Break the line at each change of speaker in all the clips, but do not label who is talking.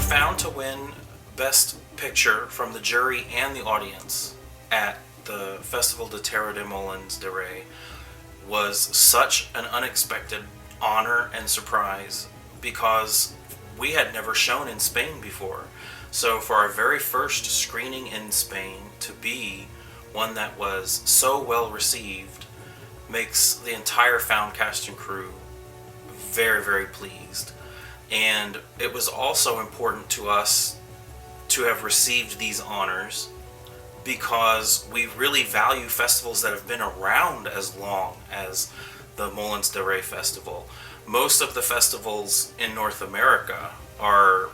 Found to win Best Picture from the jury and the audience at the Festival de TerrorMolins de Rey was such an unexpected honor and surprise, because we had never shown in Spain before. So for our very first screening in Spain to be one that was so well received makes the entire Found cast and crew very, very pleased. And it was also important to us to have received these honors because we really value festivals that have been around as long as the Molins de Rey Festival. Most of the festivals in North America are,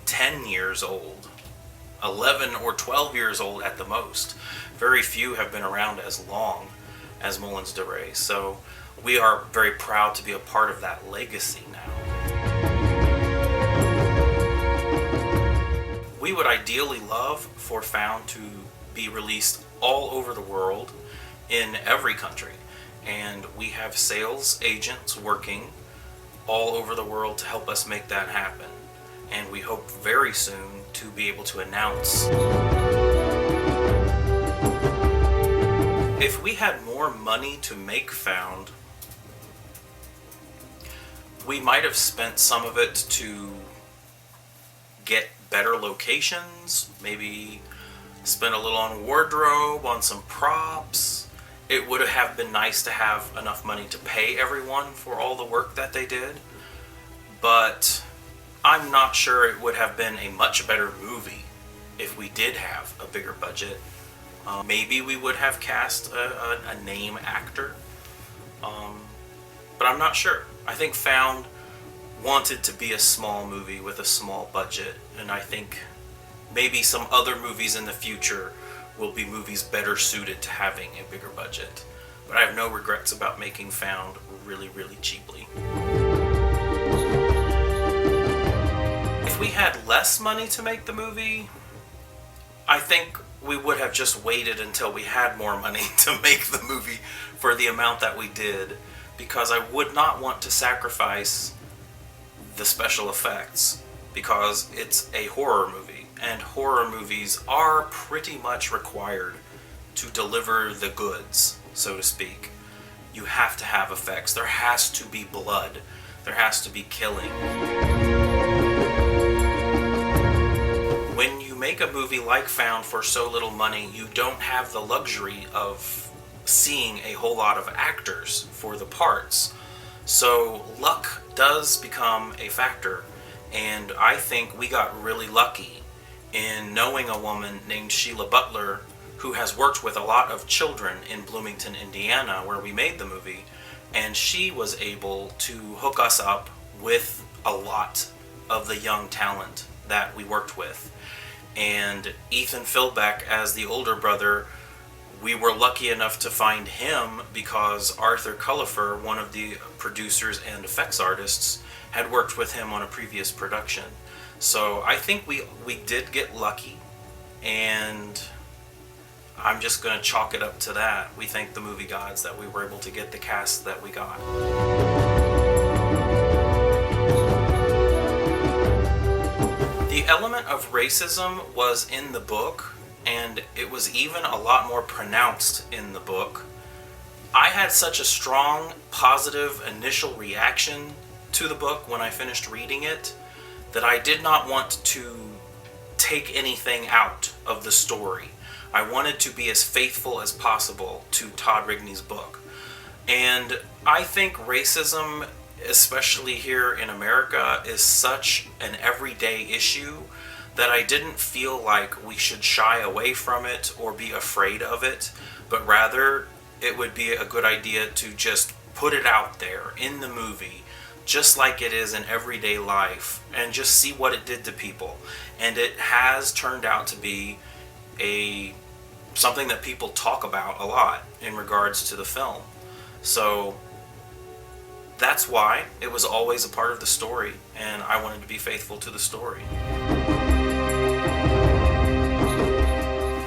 10 years old, 11 or 12 years old at the most. Very few have been around as long as Molins de Rey, so we are very proud to be a part of that legacy now. We would ideally love for Found to be released all over the world, in every country, and we have sales agents working all over the world to help us make that happen, and we hope very soon to be able to announce. If we had more money to make Found, we might have spent some of it to get better locations, maybe spend a little on wardrobe, on some props. It would have been nice to have enough money to pay everyone for all the work that they did, but I'm not sure it would have been a much better movie if we did have a bigger budget. Maybe we would have cast a name actor, but I'm not sure. I think Found wanted to be a small movie with a small budget, and I think maybe some other movies in the future will be movies better suited to having a bigger budget. But I have no regrets about making Found really, really cheaply. If we had less money to make the movie, I think we would have just waited until we had more money to make the movie for the amount that we did, because I would not want to sacrifice the special effects, because it's a horror movie, and horror movies are pretty much required to deliver the goods, so to speak. You have to have effects. There has to be blood. There has to be killing. When you make a movie like Found for so little money, you don't have the luxury of seeing a whole lot of actors for the parts. So luck does become a factor, and I think we got really lucky in knowing a woman named Sheila Butler, who has worked with a lot of children in Bloomington, Indiana, where we made the movie, and she was able to hook us up with a lot of the young talent that we worked with. And Ethan Philbeck, as the older brother, we were lucky enough to find him because Arthur Cullifer, one of the producers and effects artists, had worked with him on a previous production. So I think we did get lucky, and I'm just going to chalk it up to that. We thank the movie gods that we were able to get the cast that we got. The element of racism was in the book, and it was even a lot more pronounced in the book. I had such a strong, positive initial reaction to the book when I finished reading it that I did not want to take anything out of the story. I wanted to be as faithful as possible to Todd Rigney's book. And I think racism, especially here in America, is such an everyday issue that I didn't feel like we should shy away from it or be afraid of it, but rather it would be a good idea to just put it out there in the movie, just like it is in everyday life, and just see what it did to people. And it has turned out to be something that people talk about a lot in regards to the film. So that's why it was always a part of the story, and I wanted to be faithful to the story.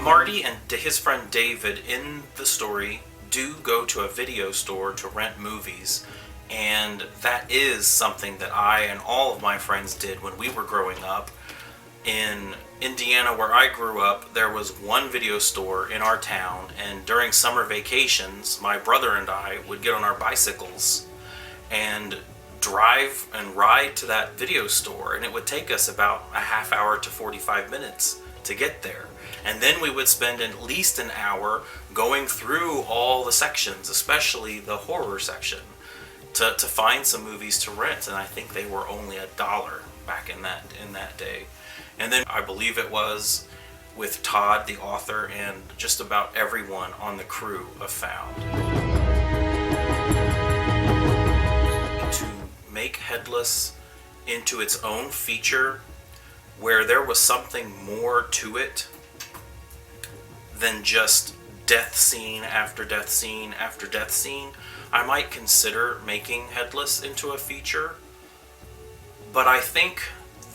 Marty and his friend David in the story do go to a video store to rent movies, And that is something that I and all of my friends did when we were growing up. In Indiana, where I grew up, there was one video store in our town, and during summer vacations, my brother and I would get on our bicycles and drive and ride to that video store, and it would take us about a half hour to 45 minutes to get there. And then we would spend at least an hour going through all the sections, especially the horror section, to find some movies to rent. And I think they were only $1 back in that day. And then I believe it was with Todd, the author, and just about everyone on the crew of Found. To make Headless into its own feature, where there was something more to it than just death scene after death scene after death scene, I might consider making Headless into a feature. But I think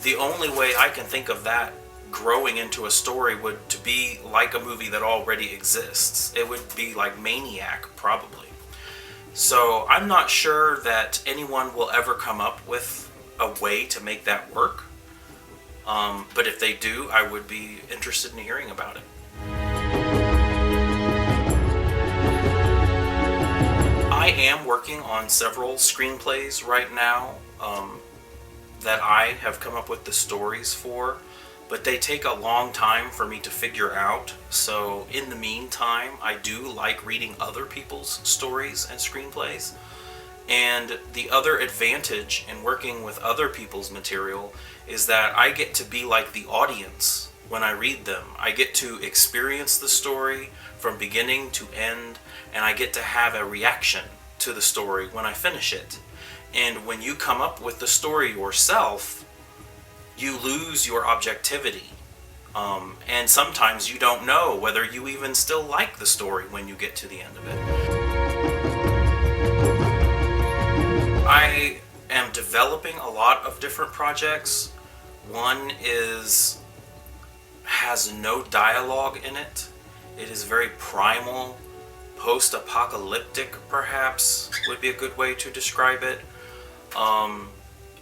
the only way I can think of that growing into a story would to be like a movie that already exists. It would be like Maniac, probably. So I'm not sure that anyone will ever come up with a way to make that work. But if they do, I would be interested in hearing about it. I am working on several screenplays right now that I have come up with the stories for, but they take a long time for me to figure out. So in the meantime, I do like reading other people's stories and screenplays. And the other advantage in working with other people's material is that I get to be like the audience when I read them. I get to experience the story from beginning to end, and I get to have a reaction to the story when I finish it. And when you come up with the story yourself, you lose your objectivity. And sometimes you don't know whether you even still like the story when you get to the end of it. I am developing a lot of different projects. One has no dialogue in it. It is very primal, post-apocalyptic, perhaps, would be a good way to describe it.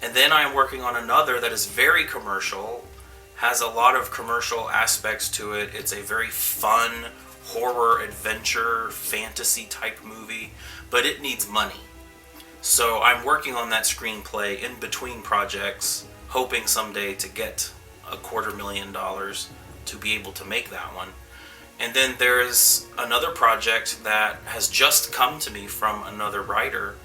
And then I'm working on another that is very commercial, has a lot of commercial aspects to it. It's a very fun horror, adventure, fantasy type movie, but it needs money. So I'm working on that screenplay in between projects, hoping someday to get $250,000 to be able to make that one. And then there's another project that has just come to me from another writer,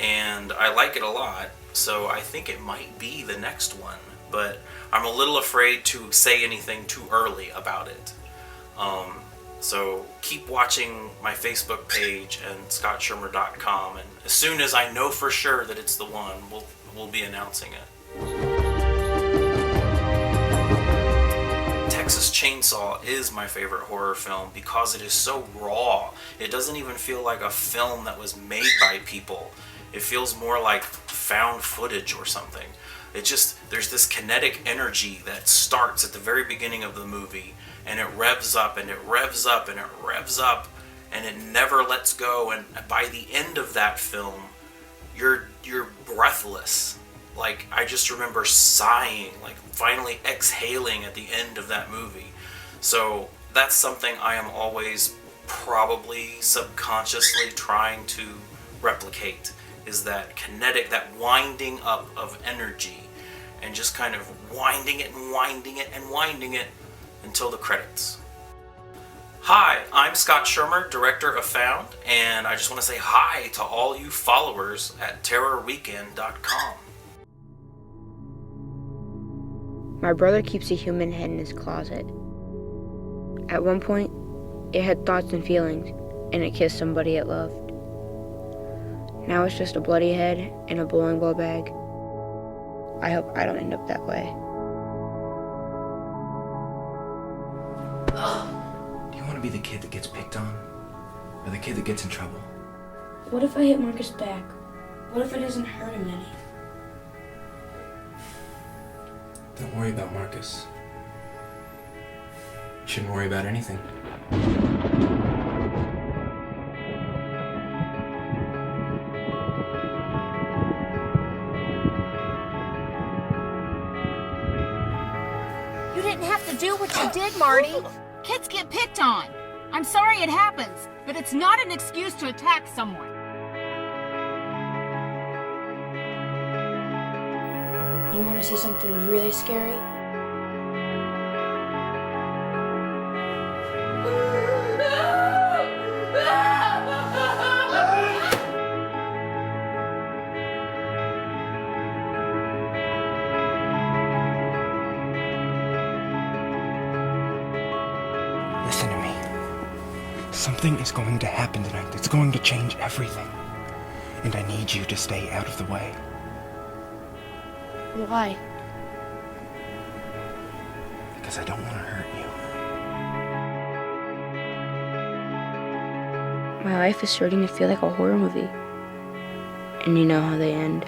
and I like it a lot, so I think it might be the next one, but I'm a little afraid to say anything too early about it. So keep watching my Facebook page and scottschirmer.com, and as soon as I know for sure that it's the one, we'll be announcing it. Texas Chainsaw is my favorite horror film because it is so raw. It doesn't even feel like a film that was made by people. It feels more like found footage or something. There's this kinetic energy that starts at the very beginning of the movie, and it revs up and it revs up and it revs up, and it never lets go. And by the end of that film, you're breathless. Like, I just remember sighing, like finally exhaling at the end of that movie. So that's something I am always probably subconsciously trying to replicate, is that kinetic, that winding up of energy, and just kind of winding it and winding it and winding it until the credits. Hi, I'm Scott Schirmer, director of Found, and I just want to say hi to all you followers at TerrorWeekend.com.
My brother keeps a human head in his closet. At one point, it had thoughts and feelings, and it kissed somebody it loved. Now it's just a bloody head in a bowling ball bag. I hope I don't end up that way.
Do you want to be the kid that gets picked on? Or the kid that gets in trouble?
What if I hit Marcus back? What if it doesn't hurt him any?
Don't worry about Marcus. You shouldn't worry about anything.
You didn't have to do what you did, Marty.
Kids get picked on. I'm sorry it happens, but it's not an excuse to attack someone.
You want to see something really scary?
Listen to me. Something is going to happen tonight. It's going to change everything. And I need you to stay out of the way.
Why?
Because I don't want to hurt you.
My life is starting to feel like a horror movie. And you know how they end.